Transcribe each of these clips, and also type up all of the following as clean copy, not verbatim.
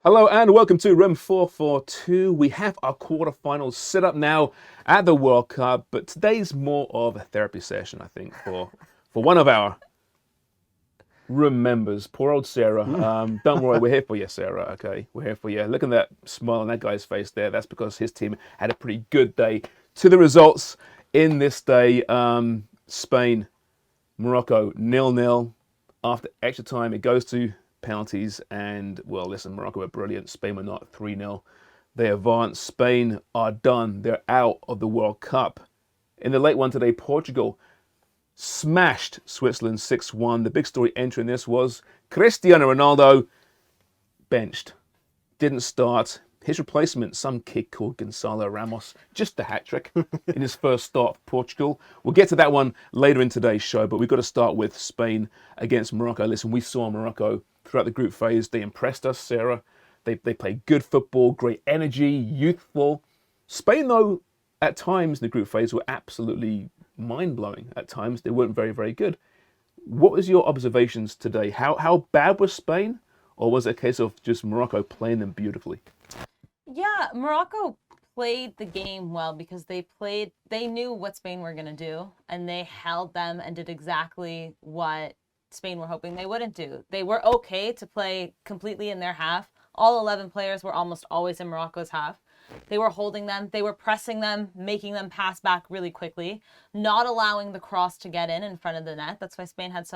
Hello and welcome to Room 442. We have our quarterfinals set up now at the World Cup, but today's more of a therapy session, I think, for one of our room members. Poor old Sarah. Don't worry, we're here for you, Sarah. Okay, we're here for you. Look at that smile on that guy's face there. That's because his team had a pretty good day. To the results in this day, Spain, Morocco 0-0. After extra time, it goes to penalties, and well, listen, Morocco were brilliant. Spain were not. 3-0. They advance. Spain are done. They're out of the World Cup. In the late one today, Portugal smashed Switzerland 6-1. The big story entering this was Cristiano Ronaldo benched. Didn't start. His replacement, some kid called Gonzalo Ramos, just a hat-trick in his first start for Portugal. We'll get to that one later in today's show, but we've got to start with Spain against Morocco. Listen, we saw Morocco throughout the group phase. They impressed us, Sarah. They played good football, great energy, youthful. Spain, though, at times in the group phase were absolutely mind-blowing. At times, they weren't very, very good. What was your observations today? How bad was Spain? Or was it a case of just Morocco playing them beautifully? Yeah, Morocco played the game well because they knew what Spain were going to do, and they held them and did exactly what Spain were hoping they wouldn't do. They were okay to play completely in their half. All 11 players were almost always in Morocco's half. They were holding them, they were pressing them, making them pass back really quickly, not allowing the cross to get in front of the net. That's why Spain had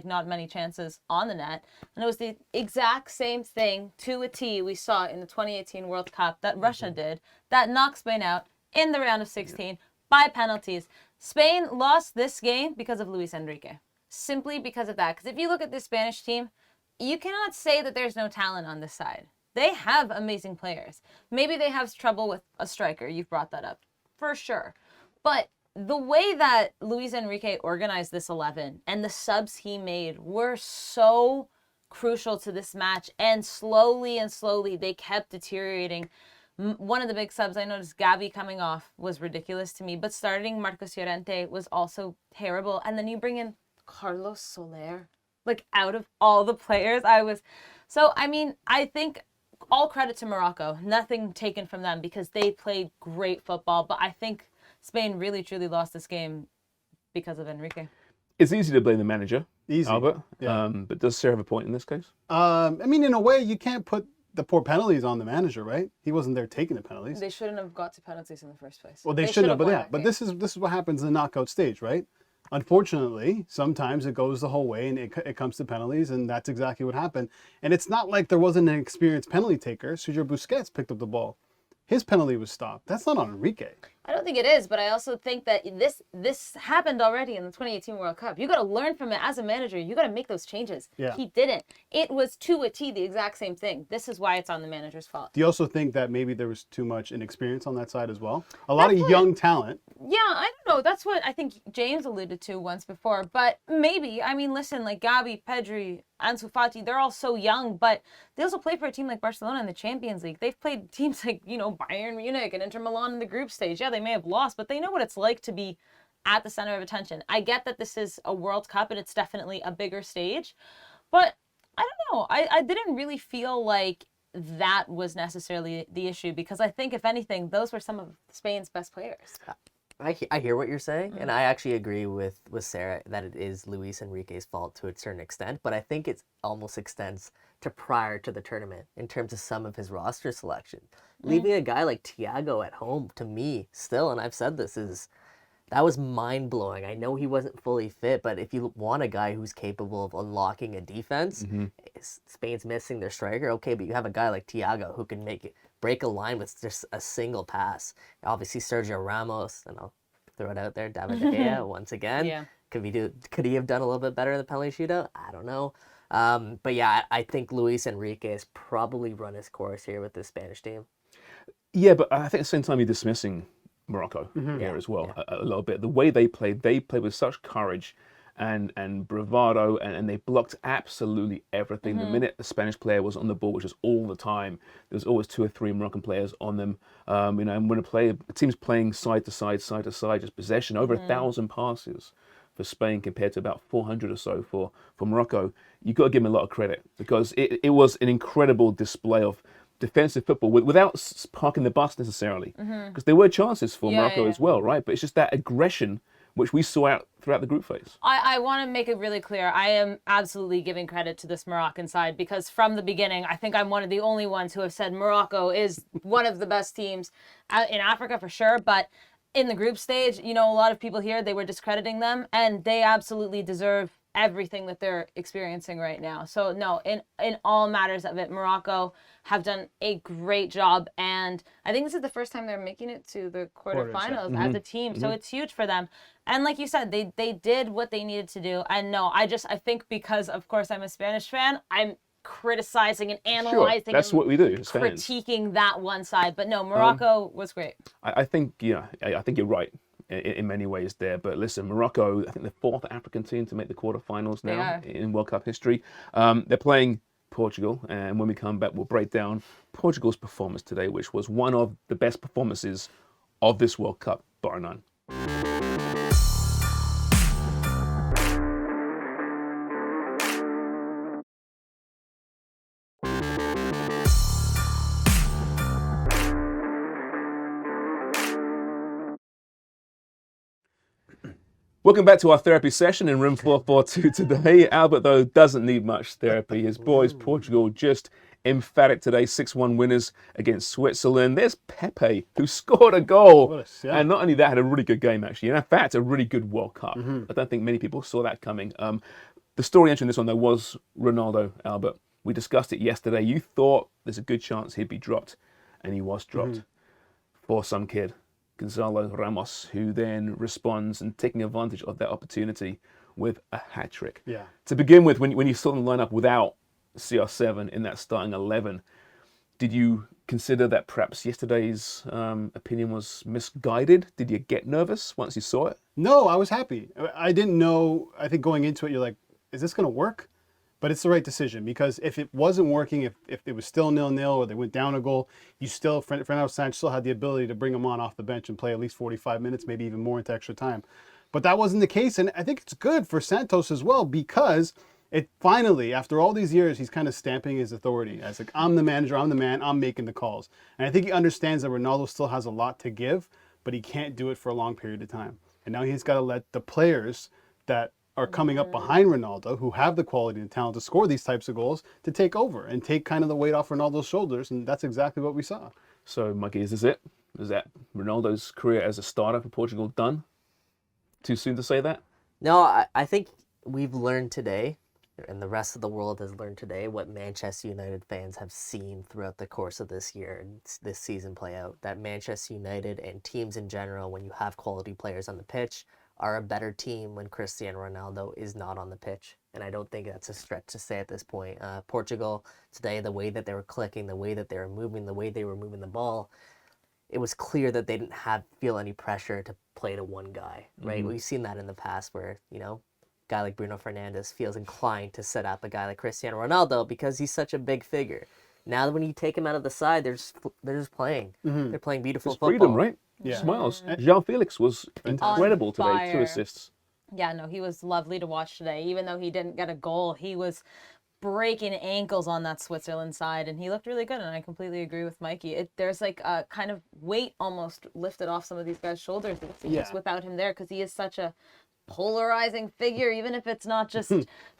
not many chances on the net. And it was the exact same thing to a T we saw in the 2018 World Cup that Russia did, that knocked Spain out in the round of 16 by penalties. Spain lost this game because of Luis Enrique. Simply because of that. Because if you look at this Spanish team, you cannot say that there's no talent on this side. They have amazing players. Maybe they have trouble with a striker. You've brought that up. For sure. But the way that Luis Enrique organized this 11 and the subs he made were so crucial to this match. And slowly they kept deteriorating. One of the big subs I noticed, Gavi coming off, was ridiculous to me. But starting Marcos Llorente was also terrible. And then you bring in Carlos Soler. Like, out of all the players, I think all credit to Morocco. Nothing taken from them because they played great football. But I think Spain really, truly lost this game because of Enrique. It's easy to blame the manager, Easy. Albert. Yeah. But does Sarah have a point in this case? In a way, you can't put the poor penalties on the manager, right? He wasn't there taking the penalties. They shouldn't have got to penalties in the first place. Well, they shouldn't have, but yeah. But this is what happens in the knockout stage, right? Unfortunately, sometimes it goes the whole way and it comes to penalties, and that's exactly what happened. And it's not like there wasn't an experienced penalty taker. Sergio Busquets picked up the ball. His penalty was stopped. That's not on Enrique. I don't think it is, but I also think that this happened already in the 2018 World Cup. You got to learn from it as a manager. You got to make those changes. Yeah. He didn't. It was to a T the exact same thing. This is why it's on the manager's fault. Do you also think that maybe there was too much inexperience on that side as well? A lot of young talent. Yeah, I don't know. That's what I think James alluded to once before. But maybe. I mean, listen, like Gavi, Pedri, Ansu Fati, they're all so young, but they also play for a team like Barcelona in the Champions League. They've played teams like, Bayern Munich and Inter Milan in the group stage. Yeah, they may have lost, but they know what it's like to be at the center of attention. I get that this is a World Cup and it's definitely a bigger stage, but I don't know. I didn't really feel like that was necessarily the issue because I think, if anything, those were some of Spain's best players. I hear what you're saying, and I actually agree with Sarah that it is Luis Enrique's fault to a certain extent, but I think it almost extends to prior to the tournament in terms of some of his roster selection. Leaving a guy like Thiago at home, to me, still, and I've said this, that was mind-blowing. I know he wasn't fully fit, but if you want a guy who's capable of unlocking a defense, Spain's missing their striker, okay, but you have a guy like Thiago who can break a line with just a single pass. Obviously, Sergio Ramos, and I'll throw it out there, David De Gea, once again. Yeah. Could he have done a little bit better in the penalty shootout? I don't know. But yeah, I think Luis Enrique has probably run his course here with the Spanish team. Yeah, but I think at the same time you're dismissing Morocco here as well a little bit. The way they played with such courage and bravado, and they blocked absolutely everything. The minute the Spanish player was on the ball, which was all the time, there was always 2 or 3 Moroccan players on them. And when a team's playing side to side, just possession, over 1,000 passes for Spain compared to about 400 or so for Morocco, you've got to give them a lot of credit because it was an incredible display of defensive football without parking the bus necessarily. Because there were chances for Morocco as well, right? But it's just that aggression which we saw out throughout the group phase. I want to make it really clear. I am absolutely giving credit to this Moroccan side because from the beginning, I think I'm one of the only ones who have said Morocco is one of the best teams in Africa for sure. But in the group stage, a lot of people here, they were discrediting them, and they absolutely deserve everything that they're experiencing right now. So no, in all matters of it, Morocco have done a great job, and I think this is the first time they're making it to the quarterfinals as a team. So it's huge for them. And like you said, they did what they needed to do. And no, I think because of course I'm a Spanish fan, I'm criticizing and analyzing. Sure, that's and what we do as fans. Critiquing that one side. But no, Morocco was great. I think I think you're right in many ways there. But listen, Morocco, I think the fourth African team to make the quarterfinals now in World Cup history. They're playing Portugal, and when we come back, we'll break down Portugal's performance today, which was one of the best performances of this World Cup, bar none. Welcome back to our therapy session in room 442 today. Albert, though, doesn't need much therapy. His boys, Portugal, just emphatic today, 6-1 winners against Switzerland. There's Pepe, who scored a goal. And not only that, had a really good game, actually. And in fact, a really good World Cup. I don't think many people saw that coming. The story entering this one, though, was Ronaldo, Albert. We discussed it yesterday. You thought there's a good chance he'd be dropped, and he was dropped for some kid, Gonzalo Ramos, who then responds and taking advantage of that opportunity with a hat-trick. Yeah. To begin with, when you saw them line up without CR7 in that starting 11, did you consider that perhaps yesterday's opinion was misguided? Did you get nervous once you saw it? No, I was happy. I didn't know. I think going into it, you're like, is this going to work? But it's the right decision, because if it wasn't working, if it was still 0-0 or they went down a goal, Fernando Santos still had the ability to bring him on off the bench and play at least 45 minutes, maybe even more into extra time. But that wasn't the case, and I think it's good for Santos as well, because it finally, after all these years, he's kind of stamping his authority as like, I'm the manager, I'm the man, I'm making the calls. And I think he understands that Ronaldo still has a lot to give, but he can't do it for a long period of time. And now he's got to let the players that are coming up behind Ronaldo, who have the quality and talent to score these types of goals, to take over and take kind of the weight off Ronaldo's shoulders, and that's exactly what we saw. So, Mikey, is this it? Is that Ronaldo's career as a starter for Portugal done? Too soon to say that? No, I think we've learned today, and the rest of the world has learned today, what Manchester United fans have seen throughout the course of this year and this season play out. That Manchester United and teams in general, when you have quality players on the pitch, are a better team when Cristiano Ronaldo is not on the pitch. And I don't think that's a stretch to say at this point. Portugal today, the way that they were clicking, the way that they were moving, the way they were moving the ball, it was clear that they didn't feel any pressure to play to one guy, right? We've seen that in the past where, a guy like Bruno Fernandes feels inclined to set up a guy like Cristiano Ronaldo because he's such a big figure. Now when you take him out of the side, they're just playing. They're playing beautiful football. Freedom, right? Yeah. Smiles. João Felix was incredible today, 2 fire. assists. Yeah, no, he was lovely to watch today. Even though he didn't get a goal, he was breaking ankles on that Switzerland side, and he looked really good, and I completely agree with Mikey. There's like a kind of weight almost lifted off some of these guys' shoulders, it seems, without him there, because he is such a polarizing figure, even if it's not just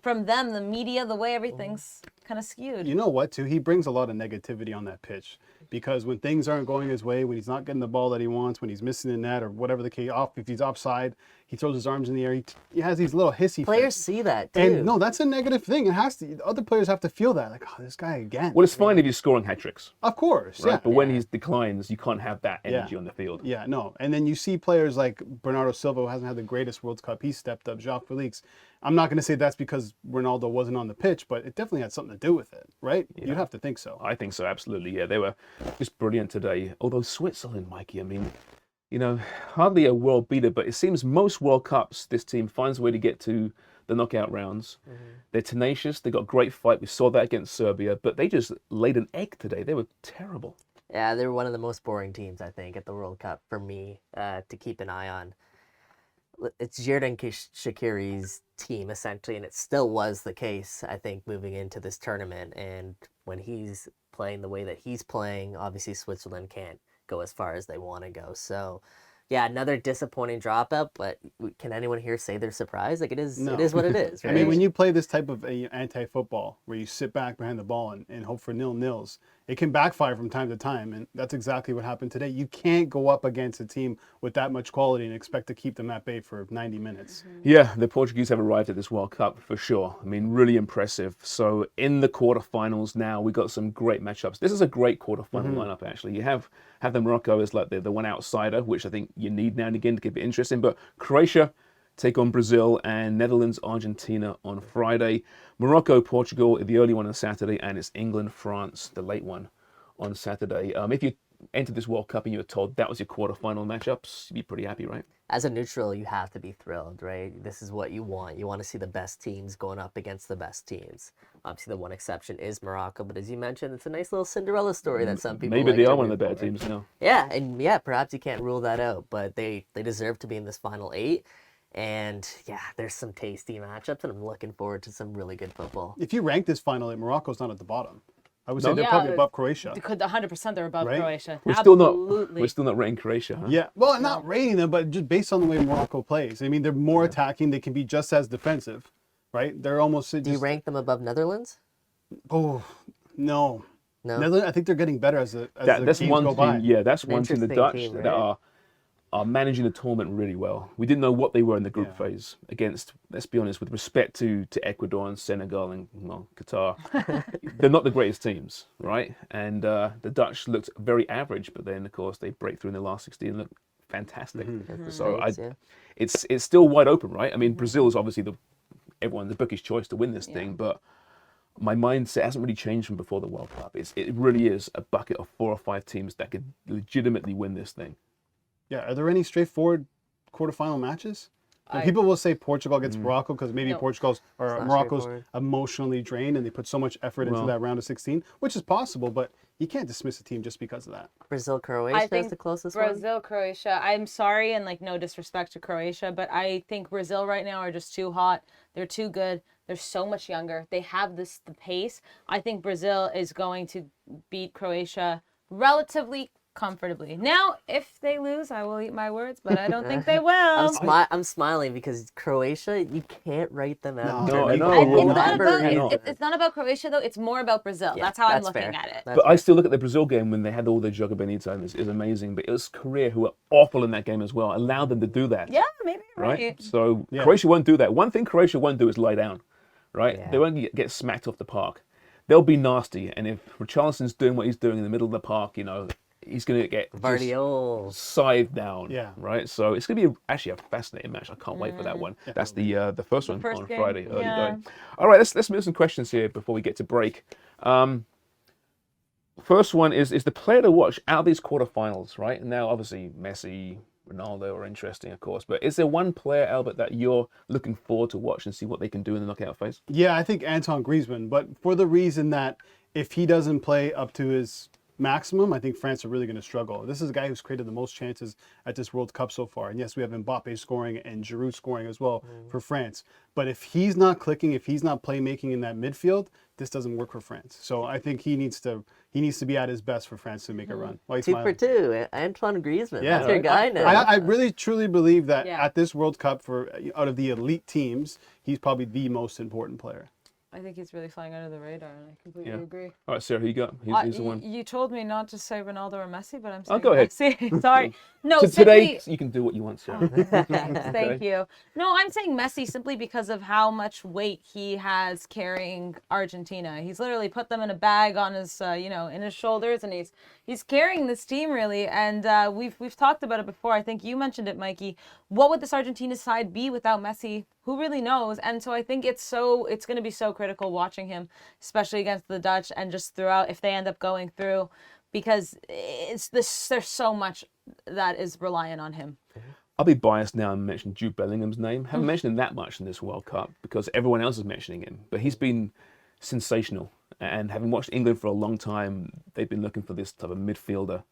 from them, the media, the way everything's kind of skewed. You know what, too? He brings a lot of negativity on that pitch, because when things aren't going his way, when he's not getting the ball that he wants, when he's missing the net or whatever the case, if he's offside, he throws his arms in the air. He has these little hissy Players fits. see that too. And no, that's a negative thing. It has to. Other players have to feel that. Like, oh, this guy again. Well, it's fine if you're scoring hat tricks, Of course, right? yeah. But when he declines, you can't have that energy on the field. Yeah, no. And then you see players like Bernardo Silva, who hasn't had the greatest World Cup. He stepped up. João Felix. I'm not going to say that's because Ronaldo wasn't on the pitch, but it definitely had something to do with it, right? Yeah. You'd have to think so. I think so, absolutely. Yeah, they were just brilliant today. Although Switzerland, Mikey, I mean, hardly a world beater, but it seems most World Cups, this team finds a way to get to the knockout rounds. They're tenacious. They got a great fight. We saw that against Serbia, but they just laid an egg today. They were terrible. Yeah, they were one of the most boring teams, I think, at the World Cup for me to keep an eye on. it's Xherdan Shaqiri's team essentially, and it still was the case, I think, moving into this tournament. And when he's playing the way that he's playing, obviously Switzerland can't go as far as they want to go. So, yeah, another disappointing dropout. But can anyone here say they're surprised? Like it is No. what it is. I Right? mean, when you play this type of anti-football where you sit back behind the ball and hope for nil-nils, it can backfire from time to time, and that's exactly what happened today. You can't go up against a team with that much quality and expect to keep them at bay for 90 minutes. Yeah, the Portuguese have arrived at this World Cup for sure. I mean, really impressive. So in the quarterfinals now, we got some great matchups. This is a great quarterfinal lineup, actually. You have the Morocco as like the one outsider, which I think you need now and again to keep it interesting. But Croatia take on Brazil, and Netherlands, Argentina on Friday. Morocco, Portugal, the early one on Saturday, and it's England, France, the late one on Saturday. If you entered this World Cup and you were told that was your quarterfinal matchups, you'd be pretty happy, right? As a neutral, you have to be thrilled, right? This is what you want. You want to see the best teams going up against the best teams. Obviously, the one exception is Morocco, but as you mentioned, it's a nice little Cinderella story that some people Maybe like they to are one of the root better for. teams now. Yeah, and yeah, perhaps you can't rule that out, but they deserve to be in this final 8. And yeah, there's some tasty matchups, and I'm looking forward to some really good football. If you rank this final, Morocco's not at the bottom. I would say No? they're Yeah, probably above Croatia. They could 100% they're above Right? Croatia. We're Absolutely. still not rating Croatia, huh? Yeah, well, not rating them, but just based on the way Morocco plays. I mean, they're more attacking. They can be just as defensive, right? They're almost. Do you rank them above Netherlands? Oh, no. No. Netherlands, I think they're getting better as the That's games one go by. team. Yeah, that's An one team. The interesting Dutch team, that right? are managing the tournament really well. We didn't know what they were in the group Yeah. phase against. Let's be honest, with respect to Ecuador and Senegal and Qatar, they're not the greatest teams, right? And the Dutch looked very average, but then of course they break through in the last 16 and look fantastic. So States, yeah. it's still wide open, right? I mean, Brazil is obviously the bookish choice to win this thing, but my mindset hasn't really changed from before the World Cup. It really is a bucket of 4 or 5 teams that could legitimately win this thing. Yeah, are there any straightforward quarterfinal matches? And people will say Portugal against Morocco because maybe No. Portugal's or not Morocco's straightforward. emotionally drained and they put so much effort into Well- that round of 16, which is possible, but you can't dismiss a team just because of that. Brazil, I Croatia is think the closest one. Brazil, Croatia. I'm sorry, and like no disrespect to Croatia, but I think Brazil right now are just too hot. They're too good. They're so much younger. They have the pace. I think Brazil is going to beat Croatia relatively comfortably. Now, if they lose, I will eat my words, but I don't think they will. I'm smiling because Croatia, you can't write them out. No, I know. I- will it's, not not. about, I know. it's not about Croatia though. It's more about Brazil. Yeah, that's how I'm that's looking fair. at it. That's But I still look at the Brazil game when they had all their Joga Benito and it's amazing. But it was Korea who were awful in that game as well. Allowed them to do that. Yeah, maybe you're Right? right. So Yeah. Croatia won't do that. One thing Croatia won't do is lie down. Right? Yeah. They won't get smacked off the park. They'll be nasty. And if Richarlison's doing what he's doing in the middle of the park, he's going to get just Vardiol. scythed down. Yeah. Right? So it's going to be actually a fascinating match. I can't wait for that one. That's the first one first on game. Friday. Early Yeah. going. All right, let's move some questions here before we get to break. First one is the player to watch out of these quarterfinals, right? Now, obviously, Messi, Ronaldo are interesting, of course, but is there one player, Albert, that you're looking forward to watch and see what they can do in the knockout phase? Yeah, I think Anton Griezmann, but for the reason that if he doesn't play up to his maximum, I think France are really going to struggle. This is a guy who's created the most chances at this World Cup so far. And yes, we have Mbappe scoring and Giroud scoring as well for France. But if he's not clicking, if he's not playmaking in that midfield, this doesn't work for France. So I think he needs to be at his best for France to make a run. Why are you 2 smiling? for 2. Antoine Griezmann. Yeah. That's your guy now. I really truly believe that Yeah. at this World Cup, for out of the elite teams, he's probably the most important player. I think he's really flying under the radar, and I completely Yeah. agree. All right, Sarah, who you got? Who's the one? You told me not to say Ronaldo or Messi, but I'm saying go ahead. Messi. Sorry. No, So today, simply- you can do what you want, Sarah. Thank you. No, I'm saying Messi simply because of how much weight he has carrying Argentina. He's literally put them in a bag on his, in his shoulders, and he's carrying this team really. And we've talked about it before. I think you mentioned it, Mikey. What would this Argentina side be without Messi? Who really knows? And so I think it's going to be so critical watching him, especially against the Dutch and just throughout if they end up going through, because there's so much that is reliant on him. I'll be biased now and mention Jude Bellingham's name. Haven't mentioned him that much in this World Cup because everyone else is mentioning him. But he's been sensational. And having watched England for a long time, they've been looking for this type of midfielder.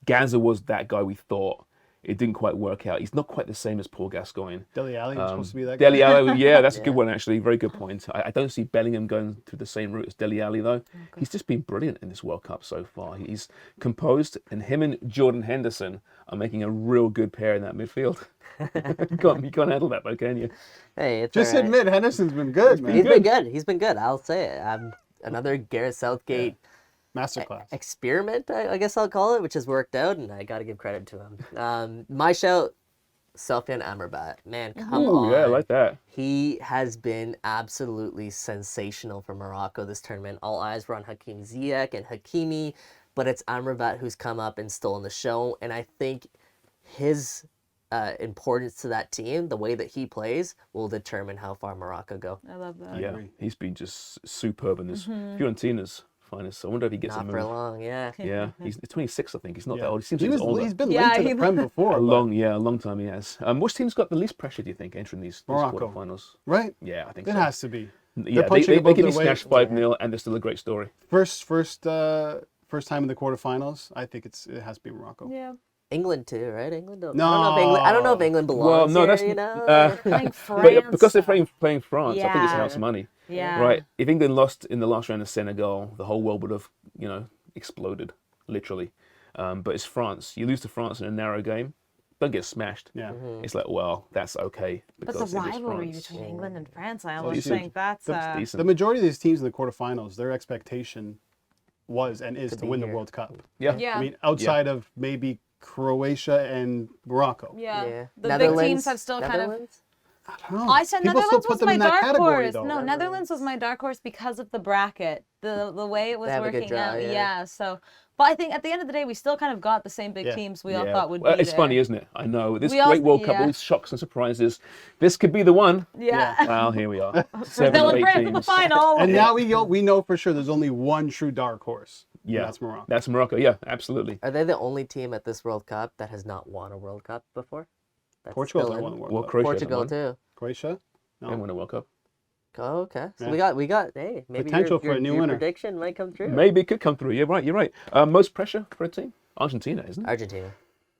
Gaza was that guy we thought it didn't quite work out. He's not quite the same as Paul Gascoigne. Dele Alli was supposed to be that Dele guy. Alli, yeah, that's a good Yeah. one actually. Very good point. I don't see Bellingham going through the same route as Dele Alli though. He's just been brilliant in this World Cup so far. He's composed, and him and Jordan Henderson are making a real good pair in that midfield. you can't handle that though, can you? Hey, it's Just all right. admit Henderson's been good, man. He's been good. He's been good. I'll say it. Another Gareth Southgate Masterclass. experiment, I guess I'll call it, which has worked out, and I got to give credit to him. My shout, Sofyan Amrabat. Man, come Ooh, on. yeah, I like that. He has been absolutely sensational for Morocco this tournament. All eyes were on Hakim Ziyech and Hakimi, but it's Amrabat who's come up and stolen the show, and I think his importance to that team, the way that he plays, will determine how far Morocco go. I love that. Yeah, agree. he's been just superb in this. Fiorentina's finest. I wonder if he gets Not a for move. long, yeah. Yeah, he's 26, I think. He's not Yeah. that old. He seems like he's older. He's been Yeah, linked to he- the Prem before. a but- long time he has. Which team's got the least pressure, do you think, entering these Morocco. quarterfinals? Right? Yeah, I think It so. has to be. Yeah, punching they above can be their weight. smashed 5-0, and they're still a great story. First time in the quarterfinals. I think it has to be Morocco. Yeah. England too, right? England. No. I don't know if England belongs Well, no, here, that's you know. Playing but because they're France. playing France, I think it's Yeah. house money. Yeah. Right. If England lost in the last round of Senegal, the whole world would have, exploded, literally. But it's France. You lose to France in a narrow game, don't get smashed. Yeah. It's like, well, that's okay. But the because it is rivalry France. between England and France, I it's almost huge. think that's That's decent. The majority of these teams in the quarterfinals, their expectation was and is to be win the here. World Cup. Yeah. yeah. I mean, outside of maybe Croatia and Morocco. yeah. Yeah. The big Netherlands, teams have still kind of. Netherlands? I don't know. I said People still Netherlands put was them my in that dark category, horse. though. No, Netherlands was my dark horse because of the bracket, the way it was They have a good working draw, out. yeah. So, but I think at the end of the day, we still kind of got the same big Yeah. teams we all Yeah. thought would Well, be it's there. funny, isn't it? I know. This We great also- World Cup, yeah. all these shocks and surprises. This could be the one. Yeah. Well, here we are. Brazil 7 and of 8 France in the teams. final. And now we know for sure there's only one true dark horse. and Yeah, that's Morocco. That's Morocco. Yeah, absolutely. Are they the only team at this World Cup that has not won a World Cup before? That's Portugal still hasn't in? won the World Well, Cup. Croatia Portugal hasn't won. too. Croatia? They won a World Cup. Oh, okay. So Yeah. we got. Hey, maybe Potential for a new your winner. prediction might come true. Maybe it could come through. You're right. Most pressure for a team? Argentina, isn't it? Argentina.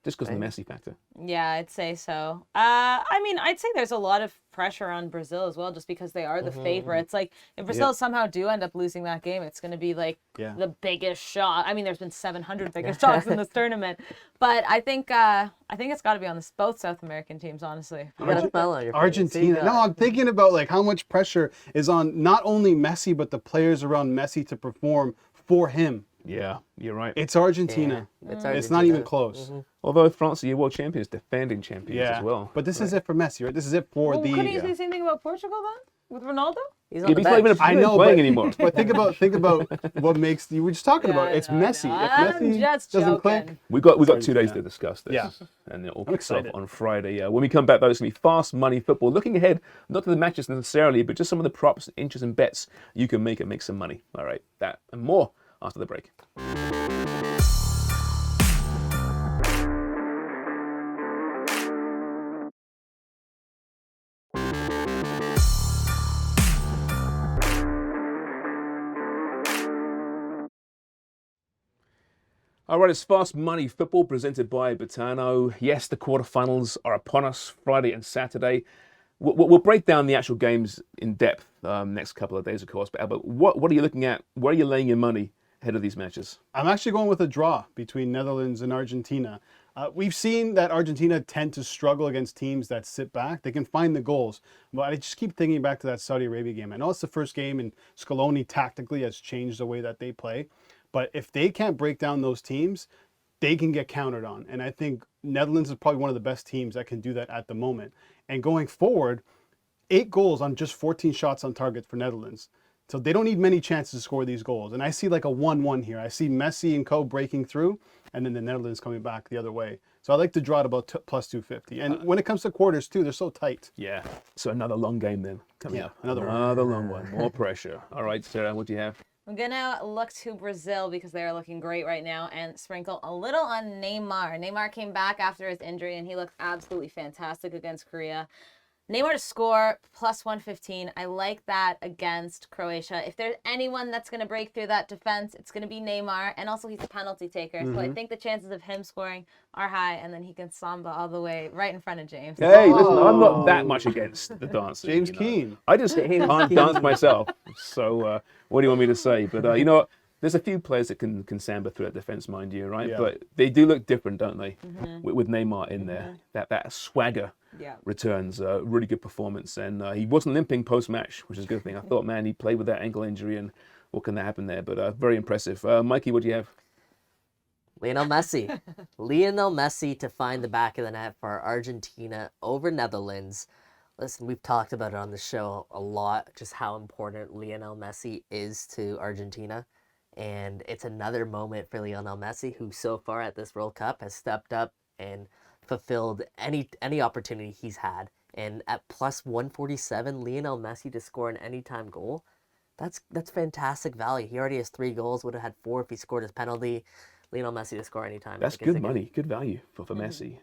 Just because of the Messi factor. Yeah, I'd say so. I mean, I'd say there's a lot of pressure on Brazil as well, just because they are the favorites. Like, if Brazil somehow do end up losing that game, it's going to be like Yeah. the biggest shock. I mean, there's been 700 biggest shocks in this tournament, but I think it's got to be on both South American teams, honestly. You got a smile on your face. Who you Argentina. got? No, I'm thinking about like how much pressure is on not only Messi but the players around Messi to perform for him. Yeah, you're right. It's Argentina. Yeah, it's It's not Argentina. even close. Although France are your world champions, defending champions Yeah. as well. But this is it for Messi, right? This is it for Well, the. couldn't you say the same thing about Portugal then, with Ronaldo? He's on Yeah, the he's not even bench. I know, playing but, anymore. but think about what makes you were just talking about. Yeah, I It's know, I Messi. know. If I'm Messi just doesn't click, joking. We got 2 days Argentina. to discuss this. Yeah. And it all I'm kicks off excited. on Friday. When we come back, though, it's going to be fast money football. Looking ahead, not to the matches necessarily, but just some of the props, inches, and bets you can make and make some money. All right, that and more after the break. All right, it's Fast Money Football presented by Betano. Yes, the quarterfinals are upon us Friday and Saturday. We'll break down the actual games in depth next couple of days, of course. But Albert, what are you looking at? Where are you laying your money ahead of these matches? I'm actually going with a draw between Netherlands and Argentina. We've seen that Argentina tend to struggle against teams that sit back. They can find the goals. But I just keep thinking back to that Saudi Arabia game. I know it's the first game, and Scaloni tactically has changed the way that they play. But if they can't break down those teams, they can get countered on. And I think Netherlands is probably one of the best teams that can do that at the moment. And going forward, 8 goals on just 14 shots on target for Netherlands. So they don't need many chances to score these goals. And I see like a 1-1 here. I see Messi and co breaking through, and then the Netherlands coming back the other way. So I like to draw it about plus 250. And when it comes to quarters too, they're so tight. Yeah. So another long game then coming Yeah, up. another one. Another long one. More pressure. All right, Sarah, what do you have? I'm gonna look to Brazil because they are looking great right now and sprinkle a little on Neymar. Neymar came back after his injury and he looked absolutely fantastic against Korea. Neymar to score plus 115. I like that against Croatia. If there's anyone that's going to break through that defense, it's going to be Neymar. And also, he's a penalty taker. So I think the chances of him scoring are high. And then he can samba all the way right in front of James. Hey, listen, I'm not that much against the dancing. James you know. Keane. I just James can't Keane. dance myself. So what do you want me to say? But you know what? There's a few players that can samba through that defense, mind you, right? Yeah. But they do look different, don't they? With Neymar in there, that swagger Yeah. returns. Really good performance, and he wasn't limping post-match, which is a good thing. I thought, man, he played with that ankle injury, and what can that happen there? But very impressive. Mikey, what do you have? Lionel Messi. Lionel Messi to find the back of the net for Argentina over Netherlands. Listen, we've talked about it on the show a lot, just how important Lionel Messi is to Argentina. And it's another moment for Lionel Messi, who so far at this World Cup has stepped up and fulfilled any opportunity he's had. And at plus 147, Lionel Messi to score an anytime goal, that's fantastic value. He already has 3 goals, would have had 4 if he scored his penalty. Lionel Messi to score anytime. That's good money, good value for Messi.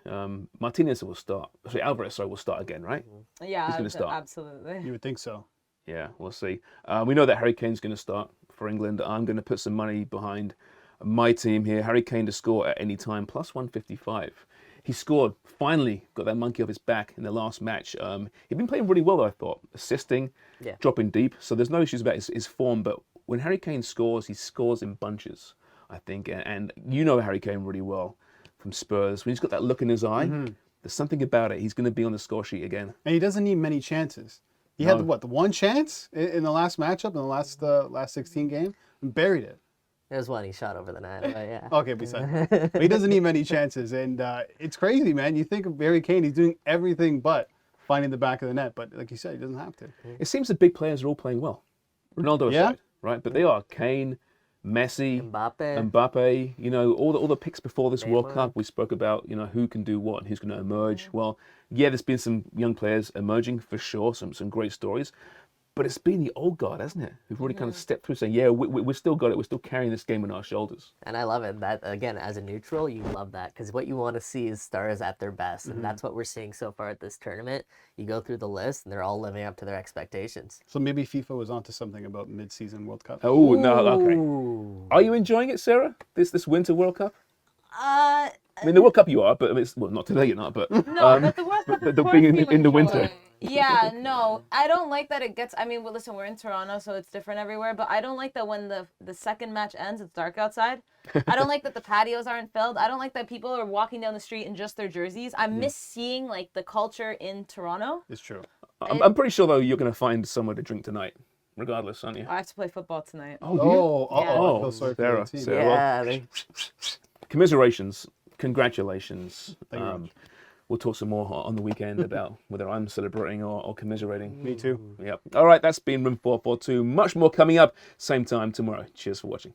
Martinez will start. Sorry, Alvarez will start again, right? Yeah, He's gonna start. absolutely. You would think so. Yeah, we'll see. We know that Harry Kane's going to start for England. I'm going to put some money behind my team here. Harry Kane to score at any time, plus 155. He scored, finally got that monkey off his back in the last match. He'd been playing really well, I thought, assisting, dropping deep. So there's no issues about his form. But when Harry Kane scores, he scores in bunches, I think. And you know Harry Kane really well from Spurs. When he's got that look in his eye, there's something about it. He's going to be on the score sheet again. And he doesn't need many chances. He had the one chance in the last matchup, in the last 16 game, and buried it. There's one he shot over the net, but yeah. Okay, besides that. But he doesn't need many chances. And it's crazy, man. You think of Harry Kane, he's doing everything but finding the back of the net. But like you said, he doesn't have to. It seems the big players are all playing well. Ronaldo aside, right? But they are. Kane, Messi, Mbappe, you know, all the picks before this World Cup, we spoke about, you know, who can do what and who's going to emerge. Well, yeah, there's been some young players emerging for sure, some great stories. But it's been the old guard, hasn't it? Who've already kind of stepped through saying, yeah, we still got it. We're still carrying this game on our shoulders. And I love it. That, again, as a neutral, you love that. Because what you want to see is stars at their best. And that's what we're seeing so far at this tournament. You go through the list, and they're all living up to their expectations. So maybe FIFA was onto something about mid-season World Cup. Oh, no, okay. Are you enjoying it, Sarah, this Winter World Cup? I mean, the World Cup you are, but it's, well, not today you're not, but... No, but the World Cup, the being in the winter. Yeah, no, I don't like that it gets. I mean, well, listen, we're in Toronto, so it's different everywhere. But I don't like that when the second match ends, it's dark outside. I don't like that the patios aren't filled. I don't like that people are walking down the street in just their jerseys. I miss seeing like the culture in Toronto. It's true. I'm pretty sure though you're going to find somewhere to drink tonight, regardless, aren't you? I have to play football tonight. I feel sorry for the team. Sarah, commiserations, congratulations. Thank you very much. We'll talk some more on the weekend about whether I'm celebrating or commiserating. Me too. Yep. All right, that's been Room 442. Much more coming up, same time tomorrow. Cheers for watching.